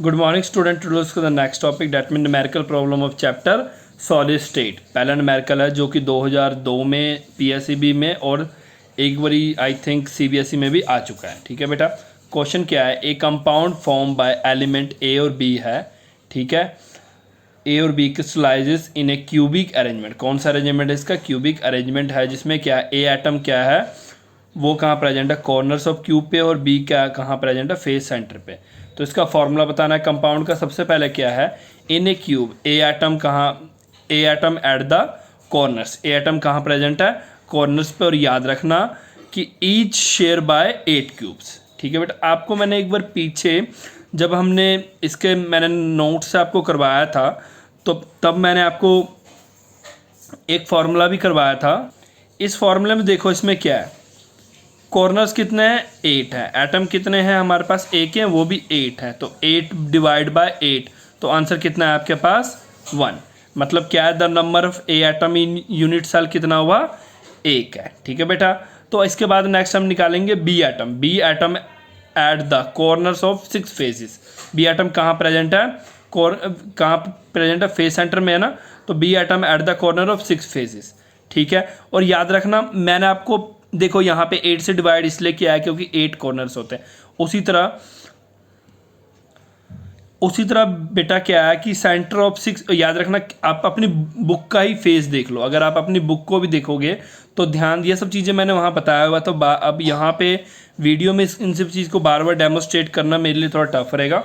Good morning student, today's का the next topic that mean numerical problem of chapter solid state. पहला numerical है जो कि 2002 में पीएसईबी में और एक बारी आई थिंक सीबीएसई में भी आ चुका है। ठीक है बेटा, क्वेश्चन क्या है, a compound form by element A और बी है। ठीक है, ए और B crystallizes in a cubic arrangement. कौन सा अरेंजमेंट है इसका? क्यूबिक अरेंजमेंट है, जिसमें क्या ए एटम क्या है वो कहाँ प्रेजेंट है? कॉर्नर्स ऑफ क्यूब पे, और बी क्या कहाँ प्रेजेंट है? फेस सेंटर पे। तो इसका फॉर्मूला बताना है कंपाउंड का। सबसे पहले क्या है, इन ए क्यूब ए एटम कहाँ, A atom at the corners, A atom कहाँ प्रेजेंट है? कॉर्नर्स पे। और याद रखना कि ईच शेयर बाय 8 क्यूब्स। ठीक है बेटा, आपको मैंने एक बार पीछे जब हमने इसके मैंने नोट से आपको करवाया था तो तब मैंने आपको एक फार्मूला भी करवाया था। इस फार्मूले में देखो इसमें क्या है, कॉर्नर्स कितने हैं? 8 है। एटम कितने हैं हमारे पास? एक है, वो भी 8 है। तो 8 डिवाइड बाय 8, तो आंसर कितना है आपके पास? 1। मतलब क्या है, the number of A atom in unit cell कितना हुआ? 1 है। ठीक है बेटा, तो इसके बाद नेक्स्ट हम निकालेंगे B atom. B atom at the corners of 6 faces. B atom कहाँ प्रेजेंट है? कहाँ प्रेजेंट है? फेस सेंटर में है ना। तो B atom at the corner of 6 faces. ठीक है, और याद रखना मैंने आपको देखो यहाँ पे 8 से डिवाइड इसलिए किया है क्योंकि 8 कॉर्नर्स होते हैं। उसी तरह बेटा क्या है कि सेंटर ऑफ 6, याद रखना आप अपनी बुक का ही फेस देख लो। अगर आप अपनी बुक को भी देखोगे तो ध्यान, ये सब चीज़ें मैंने वहाँ बताया हुआ। तो अब यहाँ पे वीडियो में इन सब चीज़ को बार बार डेमोस्ट्रेट करना मेरे लिए थोड़ा टफ रहेगा।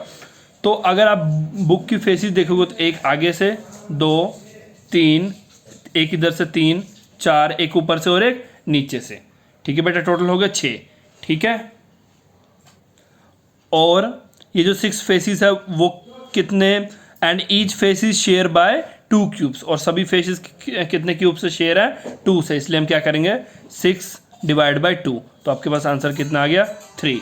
तो अगर आप बुक की फेसेस देखोगे तो एक आगे से, 2 3, एक इधर से 3 4, एक ऊपर से और एक नीचे से। ठीक है बेटा, टोटल हो गया 6। ठीक है, और ये जो 6 फेसेस है वो कितने, and each face is share by 2 cubes, और सभी फेसेस कितने क्यूब से शेयर है? 2 से। इसलिए हम क्या करेंगे, 6 डिवाइड बाय 2। तो आपके पास आंसर कितना आ गया? 3।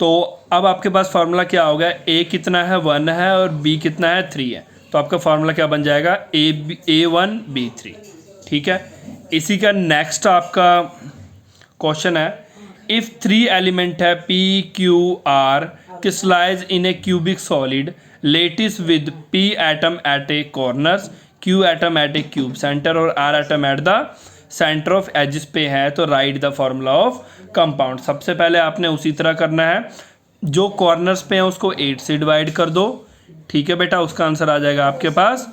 तो अब आपके पास फार्मूला क्या हो गया, ए कितना है? 1 है, और बी कितना है? 3 है। तो आपका फार्मूला क्या बन जाएगा? A1 B3। ठीक है, इसी का नेक्स्ट आपका क्वेश्चन है, इफ 3 एलिमेंट है P Q R crystallize in a cubic solid, lattice with P atom at a corners, Q atom at a cube centre और R atom at the centre of edges पे है, तो right the formula of compound. सबसे पहले आपने उसी तरह करना है, जो कॉर्नर्स पे है उसको 8 से डिवाइड कर दो। ठीक है बेटा, उसका आंसर आ जाएगा आपके पास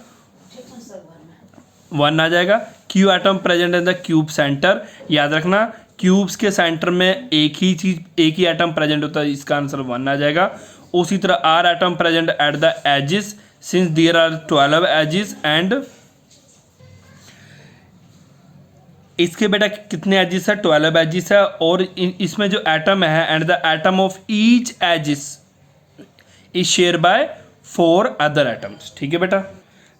1 आ जाएगा। Q atom present in the cube centre, याद रखना क्यूब्स के सेंटर में एक ही एटम प्रेजेंट होता है, इसका आंसर 1 आ जाएगा। उसी तरह R atom present at the edges, since there are 12 edges, and इसके बेटा कितने एजिस है? 12 एजिस है। और इसमें जो एटम है, and the atom of each edges is share by 4 other atoms. ठीक है बेटा,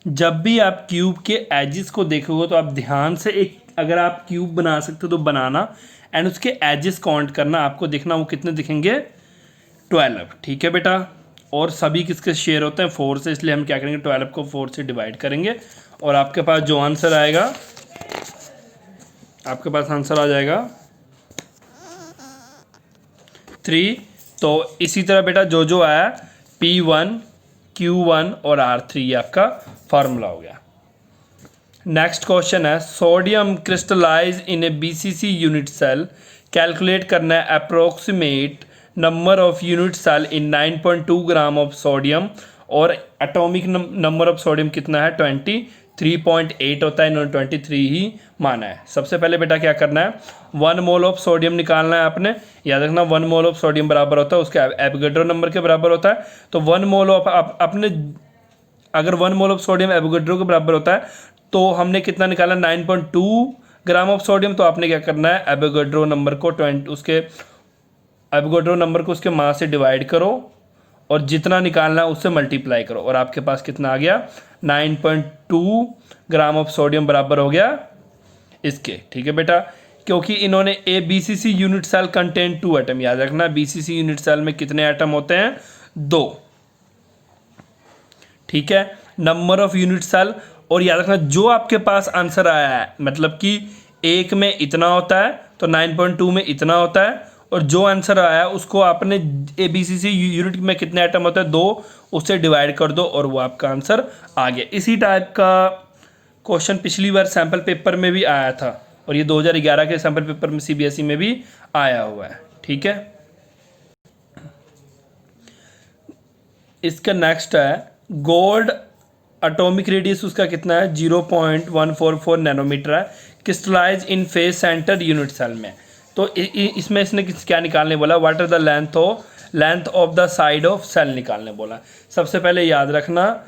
जब भी आप क्यूब के एजिस को देखोगे तो आप ध्यान से, एक अगर आप क्यूब बना सकते हो तो बनाना, एंड उसके एजिस काउंट करना। आपको देखना वो कितने दिखेंगे? 12। ठीक है बेटा, और सभी किसके शेयर होते हैं? 4 से। इसलिए हम क्या करेंगे, 12 को 4 से डिवाइड करेंगे, और आपके पास जो आंसर आएगा, आपके पास आंसर आ जाएगा 3। तो इसी तरह बेटा जो आया P1 Q1 और R3 आपका फार्मूला हो गया। नेक्स्ट क्वेश्चन है, sodium crystallize in a BCC unit cell, calculate करना है approximate number of unit cell in 9.2 gram of sodium, और एटॉमिक नंबर ऑफ सोडियम कितना है? 23.8 होता है, इन्होंने 23 ही माना है। सबसे पहले बेटा क्या करना है, 1 मोल ऑफ सोडियम निकालना है आपने। याद रखना 1 मोल ऑफ सोडियम बराबर होता है उसके एवोगाड्रो नंबर के बराबर होता है। तो 1 मोल ऑफ अपने, अगर 1 मोल ऑफ सोडियम एवोगाड्रो के बराबर होता है तो हमने कितना निकाला? 9.2 ग्राम ऑफ सोडियम। तो आपने क्या करना है, एवोगाड्रो नंबर को उसके मास से डिवाइड करो, और जितना निकालना है उससे मल्टीप्लाई करो, और आपके पास कितना आ गया? 9.2 ग्राम ऑफ सोडियम बराबर हो गया इसके। ठीक है बेटा, क्योंकि इन्होंने BCC unit cell contain 2 atom. याद रखना BCC यूनिट सेल में कितने एटम होते हैं? 2। ठीक है, नंबर ऑफ यूनिट सेल, और याद रखना जो आपके पास आंसर आया है, मतलब कि एक में इतना होता है तो 9.2 में इतना होता है, और जो आंसर आया उसको आपने ABCC यूनिट में कितने एटम होते हैं 2, उससे डिवाइड कर दो और वो आपका आंसर आ गया। इसी टाइप का क्वेश्चन पिछली बार सैम्पल पेपर में भी आया था और ये 2011 के सैम्पल पेपर में CBSE में भी आया हुआ है। ठीक है, इसका नेक्स्ट है गोल्ड एटॉमिक रेडियस उसका कितना है 0.144 नैनोमीटर है, crystallize in face centre unit cell में। तो इसमें इसने क्या निकालने बोला, what are the length of the side of cell निकालने बोला। सबसे पहले याद रखना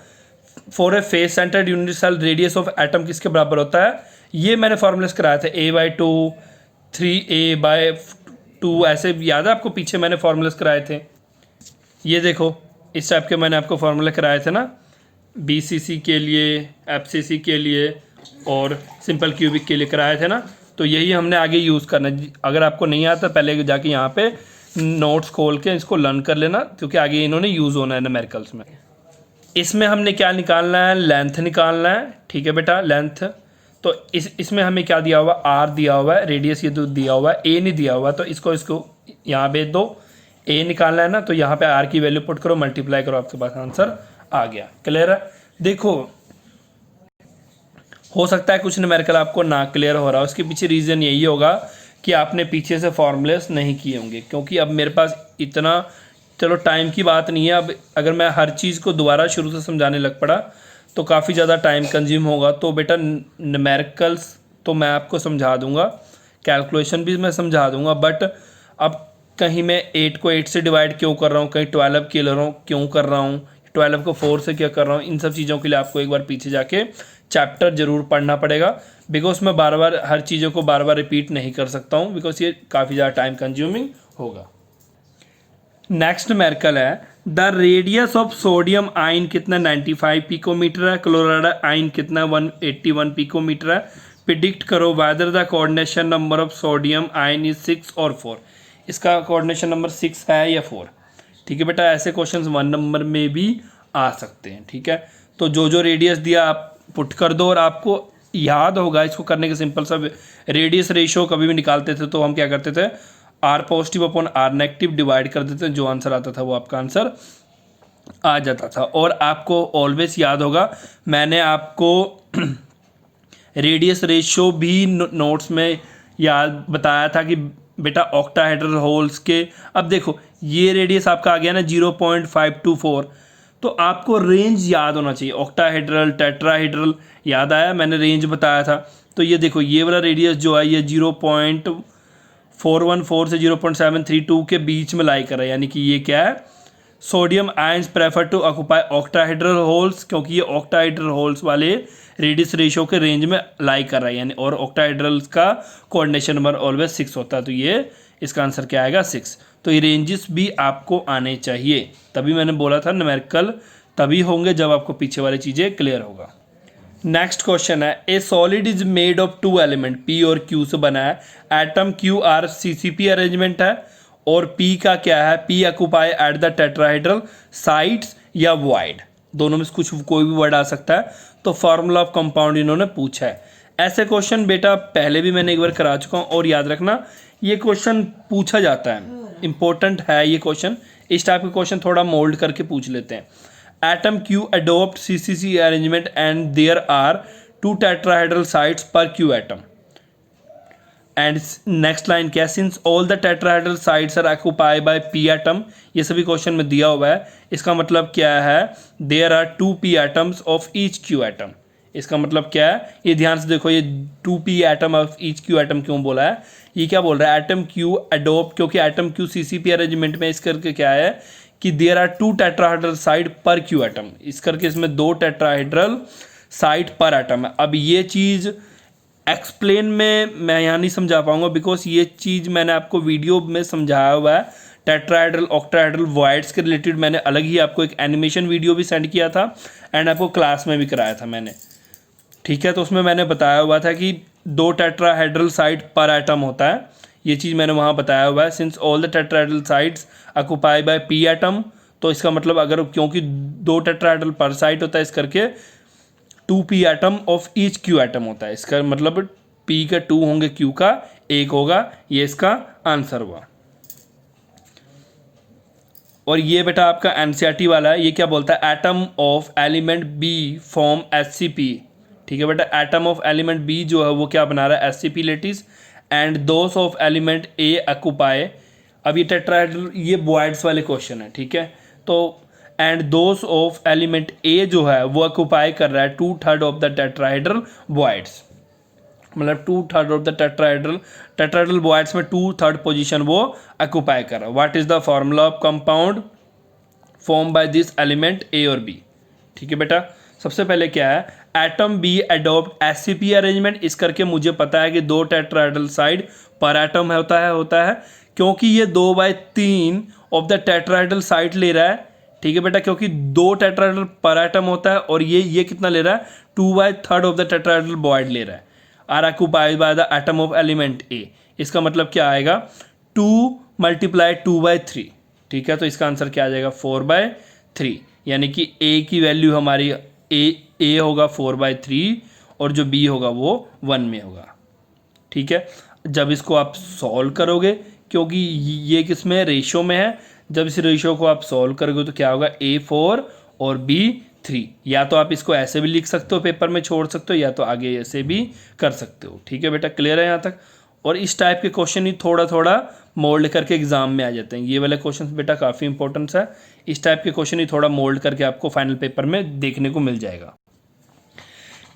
for a face centre unit cell radius of atom किसके बराबर होता है, ये मैंने फॉर्मूलेस कराया था A/2 3A/2 ऐसे, याद है आपको, पीछे मैंने फॉर्मूलेस कराए थे। ये देखो इस टाइप के मैंने आपको फॉर्मूले कराए थे ना, BCC के लिए, FCC के लिए और सिंपल क्यूबिक के लिए कराए थे ना। तो यही हमने आगे यूज़ करना है। अगर आपको नहीं आता पहले जाके यहाँ पे नोट्स खोल के इसको लर्न कर लेना, क्योंकि आगे इन्होंने यूज़ होना है न्यूमेरिकल्स में। इसमें हमने क्या निकालना है, लेंथ निकालना है। ठीक है बेटा, लेंथ। तो इसमें हमें क्या दिया हुआ, R दिया हुआ है, रेडियस ये तो दिया हुआ है, A नहीं दिया हुआ, तो इसको यहाँ भेज दो। A निकालना है ना, तो यहाँ पे R की वैल्यू पुट करो, मल्टीप्लाई करो, आपके पास आंसर आ गया। क्लियर है। देखो हो सकता है कुछ न्यूमेरिकल आपको ना क्लियर हो रहा हो, उसके पीछे रीज़न यही होगा कि आपने पीछे से फॉर्मूलेस नहीं किए होंगे, क्योंकि अब मेरे पास इतना, चलो टाइम की बात नहीं है, अब अगर मैं हर चीज़ को दोबारा शुरू से समझाने लग पड़ा तो काफ़ी ज़्यादा टाइम कंज्यूम होगा। तो बेटा न्यूमेरिकल्स तो मैं आपको समझा दूंगा, कैलकुलेशन भी मैं समझा दूंगा, बट अब कहीं मैं 8 को 8 से डिवाइड क्यों कर रहा हूँ, कहीं 12 क्यों कर रहा हूँ, 12 को 4 से क्या कर रहा हूँ, इन सब चीज़ों के लिए आपको एक बार पीछे जाके चैप्टर ज़रूर पढ़ना पड़ेगा, बिकॉज मैं बार बार हर चीज़ों को बार बार रिपीट नहीं कर सकता हूँ, बिकॉज ये काफ़ी ज़्यादा टाइम कंज्यूमिंग होगा। नेक्स्ट न्यूमेरिकल है the radius of sodium ion कितना 95 पिकोमीटर है, क्लोराइड आयन कितना 181 पिकोमीटर है। प्रिडिक्ट करो whether the coordination number of sodium ion is 6 और 4। इसका कोऑर्डिनेशन नंबर 6 है या 4। ठीक है बेटा, ऐसे क्वेश्चंस 1 नंबर में भी आ सकते हैं। ठीक है, तो जो रेडियस दिया आप पुट कर दो और आपको याद होगा इसको करने के सिंपल सा रेडियस रेशियो कभी भी निकालते थे तो हम क्या करते थे, R positive upon R negative divide कर देते थे, जो आंसर आता था वो आपका आंसर आ जाता था। और आपको ऑलवेज याद होगा मैंने आपको रेडियस रेशियो भी नोट्स में याद बताया था कि बेटा ऑक्टाहेड्रल होल्स के, अब देखो ये रेडियस आपका आ गया ना 0.524, तो आपको रेंज याद होना चाहिए, ऑक्टाहेड्रल टेट्राहेड्रल याद आया, मैंने रेंज बताया था। तो ये देखो ये वाला रेडियस जो है ये 0.414 से 0.732 के बीच में लाई कर रहा है, यानी कि ये क्या है, sodium ions prefer to occupy octahedral holes, क्योंकि ये ऑक्टाहेड्रल होल्स वाले रेडियस रेशियो के रेंज में लाई कर रहा है, यानी और ऑक्टाहेड्रल्स का कोऑर्डिनेशन नंबर ऑलवेज 6 होता है, तो ये इसका आंसर क्या आएगा 6। तो ये रेंजेस भी आपको आने चाहिए, तभी मैंने बोला था न्यूमेरिकल तभी होंगे जब आपको पीछे वाली चीज़ें क्लियर होगा। नेक्स्ट क्वेश्चन है ए solid is made of 2 element P और Q से बना है, atom Q R CCP arrangement है और P का क्या है, P occupy at the tetrahedral sides या वॉइड, दोनों में से कुछ कोई भी वर्ड आ सकता है। तो फार्मूला ऑफ कंपाउंड इन्होंने पूछा है। ऐसे क्वेश्चन बेटा पहले भी मैंने एक बार करा चुका हूँ, और याद रखना ये क्वेश्चन पूछा जाता है, इंपॉर्टेंट है ये क्वेश्चन। इस टाइप के क्वेश्चन थोड़ा मोल्ड करके पूछ लेते हैं। Atom Q adopt CCC arrangement and there are 2 tetrahedral sides per Q atom. And next line क्या, since all the tetrahedral sides are occupied by P atom, ये सभी क्वेश्चन में दिया हुआ है, इसका मतलब क्या है, there are 2 P atoms of each Q atom। इसका मतलब क्या है, ये ध्यान से देखो, ये 2p atom of each Q atom क्यों बोला है, ये क्या बोल रहा है, एटम Q अडोप्ट, क्योंकि एटम Q CCP अरेंजमेंट में इस करके क्या है कि देयर आर 2 टेट्राहेड्रल साइड पर Q एटम, इस करके इसमें 2 टेट्राहेड्रल साइड पर एटम है। अब ये चीज़ एक्सप्लेन में मैं यहाँ नहीं समझा पाऊंगा, बिकॉज ये चीज़ मैंने आपको वीडियो में समझाया हुआ है। टेट्राहेड्रल ऑक्टाहेड्रल वॉइड्स के रिलेटेड मैंने अलग ही आपको एक एनिमेशन वीडियो भी सेंड किया था एंड आपको क्लास में भी कराया था मैंने। ठीक है, तो उसमें मैंने बताया हुआ था कि 2 टेट्राहेड्रल साइड पर एटम होता है, ये चीज़ मैंने वहाँ बताया हुआ है। Since all the tetrahedral sides occupy by P atom, तो इसका मतलब अगर क्योंकि 2 टेट्राहेड्रल पर साइड होता है, इस करके 2p atom of each Q atom होता है। इसका मतलब P का 2 होंगे, Q का 1 होगा, ये इसका आंसर हुआ। और ये बेटा आपका एनसीईआरटी वाला है, ये क्या बोलता है, atom of element B form SCP. ठीक है बेटा, एटम ऑफ एलिमेंट बी जो है वो क्या बना रहा है, SCP lattice, and those of element A occupy. अब ये टेट्राहेड्रल, ये बॉयड्स वाले क्वेश्चन है, ठीक है। तो एंड दोस ऑफ एलिमेंट ए जो है वो ऑक्युपाई कर रहा है 2/3 ऑफ द टेट्राहेड्रल बॉयड्स, मतलब 2/3 ऑफ द टेट्राहेड्रल बॉयड्स में 2/3 पोजीशन वो ऑक्युपाई कर रहा है। What is the formula of compound form by this element A और बी। ठीक है बेटा, सबसे पहले क्या है, atom B adopt SCP arrangement. इस करके मुझे पता है कि 2 टेट्राहेड्रल साइड पर एटम होता है क्योंकि ये 2/3 ऑफ द टेट्राहेड्रल साइड ले रहा है। ठीक है बेटा, क्योंकि 2 टेट्राहेड्रल पर एटम होता है और ये कितना ले रहा है, 2/3 ऑफ द टेट्राहेड्रल बॉयड ले रहा है, are occupied by the atom of element A. इसका मतलब क्या आएगा, 2 × 2/3। ठीक है, तो इसका आंसर क्या आ जाएगा, 4/3, यानी कि ए की वैल्यू हमारी ए होगा 4/3 और जो बी होगा वो 1 में होगा। ठीक है, जब इसको आप सॉल्व करोगे, क्योंकि ये किस में, रेशो में है, जब इस रेशो को आप सॉल्व करोगे तो क्या होगा, A4 और B3। या तो आप इसको ऐसे भी लिख सकते हो, पेपर में छोड़ सकते हो, या तो आगे ऐसे भी कर सकते हो। ठीक है बेटा, क्लियर है यहाँ तक। और इस टाइप के क्वेश्चन ही थोड़ा थोड़ा मोल्ड करके एग्जाम में आ जाते हैं। ये वाले क्वेश्चन बेटा काफ़ी इंपॉर्टेंस है, इस टाइप के क्वेश्चन ही थोड़ा मोल्ड करके आपको फाइनल पेपर में देखने को मिल जाएगा।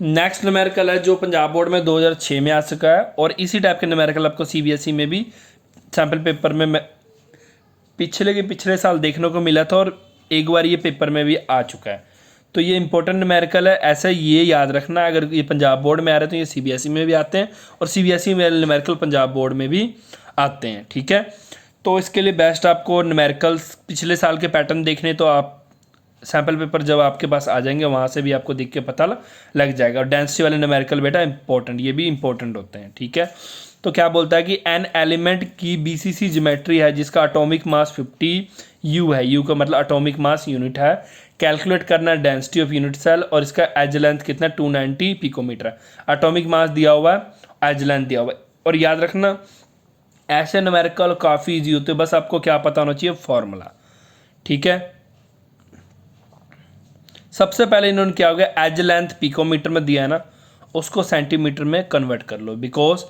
नेक्स्ट न्यूमेरिकल है जो पंजाब बोर्ड में 2006 में आ चुका है, और इसी टाइप के न्यूमेरिकल आपको सीबीएसई में भी सैम्पल पेपर में पिछले साल देखने को मिला था, और एक बार ये पेपर में भी आ चुका है। तो ये इंपॉर्टेंट न्यूमेरिकल है, ऐसा ये याद रखना, अगर ये पंजाब बोर्ड में आ रहे हैं तो ये सीबीएसई में भी आते हैं, और सीबीएसई में न्यूमेरिकल पंजाब बोर्ड में भी आते हैं। ठीक है, तो इसके लिए बेस्ट आपको न्यूमेरिकल्स पिछले साल के पैटर्न देखने, तो आप सैम्पल पेपर जब आपके पास आ जाएंगे वहाँ से भी आपको देख के पता लग जाएगा। और डेंसिटी वाले न्यूमेरिकल बेटा इंपॉर्टेंट, ये भी इंपॉर्टेंट होते हैं। ठीक है, तो क्या बोलता है कि एन एलिमेंट की बीसीसी ज्योमेट्री है जिसका एटॉमिक मास 50 U है, U का मतलब एटॉमिक मास यूनिट है, कैलकुलेट करना डेंसिटी ऑफ यूनिट सेल, और इसका एज लेंथ कितना 290 पिकोमीटर है। एटॉमिक मास दिया हुआ है, एज लेंथ दिया हुआ है। और याद रखना ऐसे न्यूमेरिकल काफ़ी ईजी होते हैं, बस आपको क्या पता होना चाहिए, फॉर्मूला। ठीक है, सबसे पहले इन्होंने क्या हो गया, एज लेंथ पिकोमीटर में दिया है ना, उसको सेंटीमीटर में कन्वर्ट कर लो, बिकॉज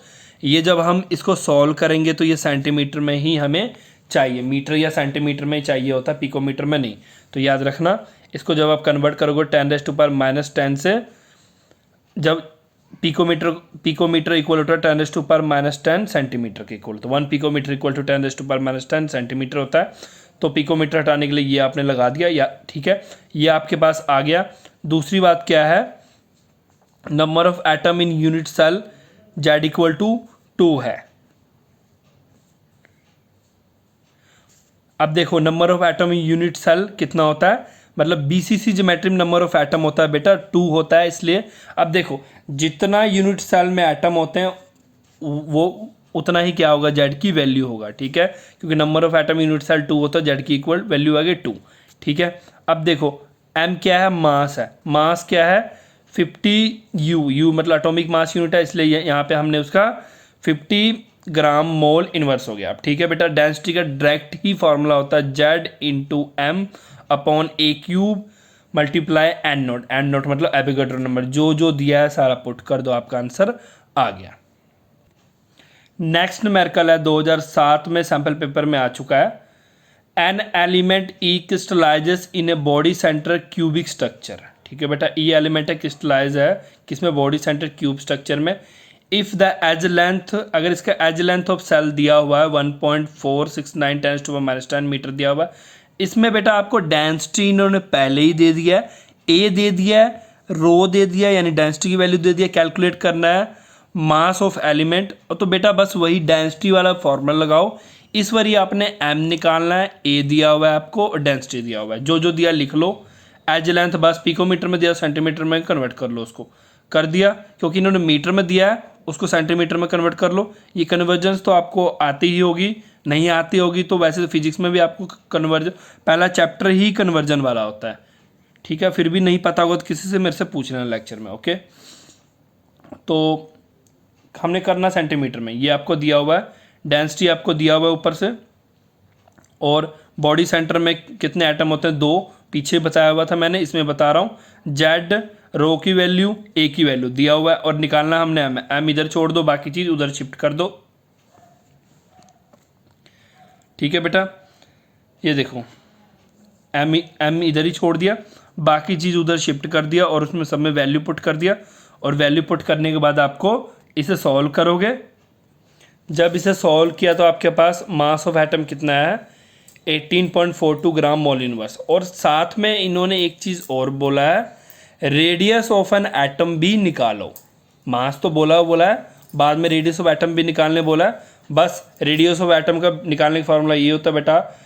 ये जब हम इसको सॉल्व करेंगे तो ये सेंटीमीटर में ही हमें चाहिए, मीटर या सेंटीमीटर में ही चाहिए होता है, पिकोमीटर में नहीं। तो याद रखना, इसको जब आप कन्वर्ट करोगे 10⁻⁻10 से, जब पिकोमीटर इक्वल होता है 10⁻⁻10 सेंटीमीटर के इक्वल, तो 1 पिकोमीटर इक्वल टू 10⁻⁻10 सेंटीमीटर होता है। तो पिकोमीटर हटाने के लिए ये आपने लगा दिया, या ठीक है, ये आपके पास आ गया। दूसरी बात क्या है, number of atom in unit cell Z equal to 2 है। अब देखो number of atom in unit cell कितना होता है, मतलब बीसीसी ज्योमेट्री में नंबर ऑफ एटम होता है बेटा 2 होता है, इसलिए अब देखो जितना यूनिट सेल में एटम होते हैं वो उतना ही क्या होगा, जेड की वैल्यू होगा। ठीक है, क्योंकि number of atom unit cell 2 होता है, जेड की इक्वल वैल्यू आ गई 2। ठीक है, अब देखो एम क्या है, मास है, मास क्या है 50 U मतलब एटॉमिक मास यूनिट है, इसलिए यहाँ पे हमने उसका 50 ग्राम मोल इनवर्स हो गया। अब ठीक है बेटा, डेंसिटी का डायरेक्ट ही फॉर्मूला होता है Z/M/A³ मल्टीप्लाई एन नोट मतलब एवोगैड्रो नंबर, जो दिया है सारा पुट कर दो, आपका आंसर आ गया। नेक्स्ट न्यूमेरिकल है 2007 में सैम्पल पेपर में आ चुका है, an element E crystallises in a body centre cubic structure. ठीक है बेटा, ई एलिमेंट है, क्रिस्टलाइज है किसमें, बॉडी सेंटर क्यूब स्ट्रक्चर में। इफ़ द एज लेंथ, अगर इसका एज लेंथ ऑफ सेल दिया हुआ है 1.469 10⁻⁻10 मीटर दिया हुआ है, इसमें बेटा आपको डेंसिटी इन्होंने पहले ही दे दिया है, ए दे दिया है, रो दे दिया है, यानी डेंसिटी की वैल्यू दे दिया, कैलकुलेट करना है मास ऑफ एलिमेंट, तो बेटा बस वही डेंसिटी वाला फॉर्मूला लगाओ। इस बार आपने एम निकालना है, ए दिया हुआ है आपको और डेंसिटी दिया हुआ है, जो दिया लिख लो। एज लेंथ बस पिकोमीटर में दिया, सेंटीमीटर में कन्वर्ट कर लो, उसको कर दिया, क्योंकि इन्होंने मीटर में दिया है उसको सेंटीमीटर में कन्वर्ट कर लो। ये कन्वर्जेंस तो आपको आती ही होगी, नहीं आती होगी तो वैसे तो फिजिक्स में भी आपको कन्वर्जन, पहला चैप्टर ही कन्वर्जन वाला होता है। ठीक है, फिर भी नहीं पता होगा तो किसी से मेरे से पूछना लेक्चर में। ओके, तो हमने करना सेंटीमीटर में, ये आपको दिया हुआ है, डेंसिटी आपको दिया हुआ है ऊपर से, और बॉडी सेंटर में कितने एटम होते हैं, 2, पीछे बताया हुआ था मैंने, इसमें बता रहा हूँ। जेड रो की वैल्यू, ए की वैल्यू दिया हुआ है और निकालना हमने एम, एम इधर छोड़ दो, बाकी चीज़ उधर शिफ्ट कर दो। ठीक है बेटा, ये देखो एम इधर ही छोड़ दिया, बाकी चीज़ उधर शिफ्ट कर दिया और उसमें सब में वैल्यू पुट कर दिया। और वैल्यू पुट करने के बाद आपको इसे सॉल्व करोगे। जब इसे सॉल्व किया तो आपके पास मास ऑफ एटम कितना है, 18.42 ग्राम मोल इनवर्स। और साथ में इन्होंने एक चीज़ और बोला है, रेडियस ऑफ एन एटम भी निकालो। मास तो बोला है, बाद में रेडियस ऑफ एटम भी निकालने बोला है। बस रेडियस ऑफ एटम का निकालने का फार्मूला ये होता है बेटा,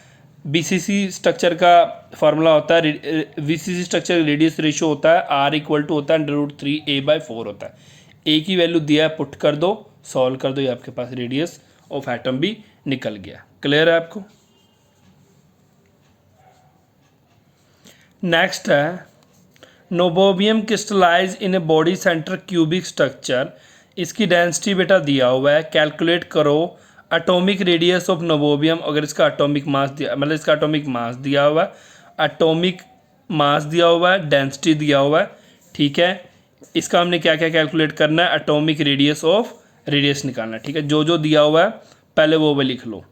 बीसीसी स्ट्रक्चर का फार्मूला होता है, बीसीसी स्ट्रक्चर रेडियस रेशियो होता है, R = होता है √3a/4 होता है। ए की वैल्यू दिया है, पुट कर दो, सॉल्व कर दो, ये आपके पास रेडियस ऑफ एटम भी निकल गया। क्लियर है आपको? नेक्स्ट है niobium crystallize in a body centre cubic structure. इसकी डेंसिटी बेटा दिया हुआ है, कैलकुलेट करो एटॉमिक रेडियस ऑफ नोबोबियम। अगर इसका एटॉमिक मास दिया, मतलब इसका एटॉमिक मास दिया हुआ है, एटॉमिक मास दिया हुआ है, डेंसिटी दिया हुआ है। ठीक है, इसका हमने क्या क्या कैलकुलेट करना है, एटॉमिक रेडियस ऑफ रेडियस निकालना है। ठीक है, जो जो दिया हुआ है पहले वो लिख लो।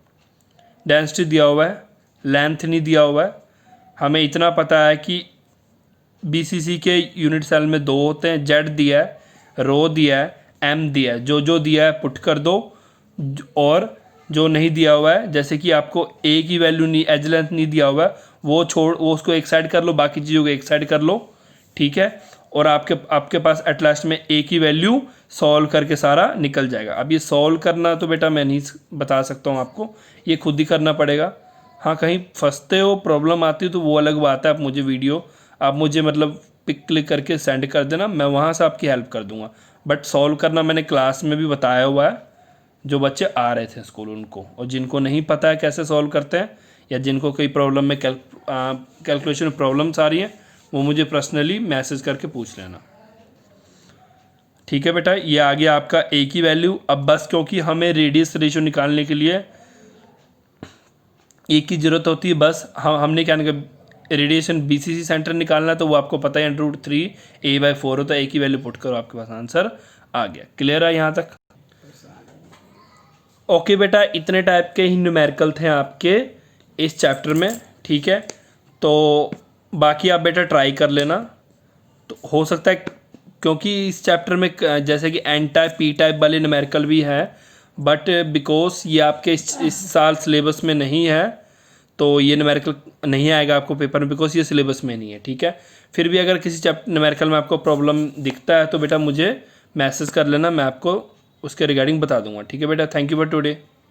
डेंसिटी दिया हुआ है, लेंथ नहीं दिया हुआ है। हमें इतना पता है कि बीसीसी के यूनिट सेल में 2 होते हैं, जेड दिया है, रो दिया है, एम दिया है। जो जो दिया है पुट कर दो, और जो नहीं दिया हुआ है, जैसे कि आपको ए की वैल्यू नहीं, एज लेंथ नहीं दिया हुआ है, वो उसको एक साइड कर लो, बाकी चीज़ों को एक साइड कर लो। ठीक है, और आपके पास एट लास्ट में ए की वैल्यू सॉल्व करके सारा निकल जाएगा। अब ये सॉल्व करना तो बेटा मैं नहीं बता सकता हूँ आपको, ये खुद ही करना पड़ेगा। हाँ, कहीं फंसते हो, प्रॉब्लम आती है तो वो अलग बात है। आप मुझे मतलब पिक क्लिक करके सेंड कर देना, मैं वहाँ से आपकी हेल्प कर दूँगा। बट सॉल्व करना मैंने क्लास में भी बताया हुआ है, जो बच्चे आ रहे थे स्कूल उनको। और जिनको नहीं पता है कैसे सॉल्व करते हैं, या जिनको कोई प्रॉब्लम में कैलकुलेशन में प्रॉब्लम्स आ रही हैं, वो मुझे पर्सनली मैसेज करके पूछ लेना। ठीक है बेटा, ये आ गया आपका ए की वैल्यू। अब बस क्योंकि हमें रेडियस रेशियो निकालने के लिए ए की ज़रूरत होती है, बस हमने क्या रेडिएशन बीसीसी सेंटर निकालना है, तो वो आपको पता है √3a/4 होता है। ए की वैल्यू पुट करो, आपके पास आंसर आ गया। क्लियर है यहाँ तक? ओके बेटा, इतने टाइप के ही न्यूमेरिकल थे आपके इस चैप्टर में। ठीक है, तो बाकी आप बेटा ट्राई कर लेना। तो हो सकता है, क्योंकि इस चैप्टर में जैसे कि एन टाइप, पी टाइप वाले न्यूमेरिकल भी हैं, बट बिकॉज ये आपके इस साल सिलेबस में नहीं है, तो ये न्यूमेरिकल नहीं आएगा आपको पेपर में, बिकॉज ये सिलेबस में नहीं है। ठीक है, फिर भी अगर किसी न्यूमेरिकल में आपको प्रॉब्लम दिखता है तो बेटा मुझे मैसेज कर लेना, मैं आपको उसके रिगार्डिंग बता दूंगा। ठीक है बेटा, थैंक यू फॉर टुडे।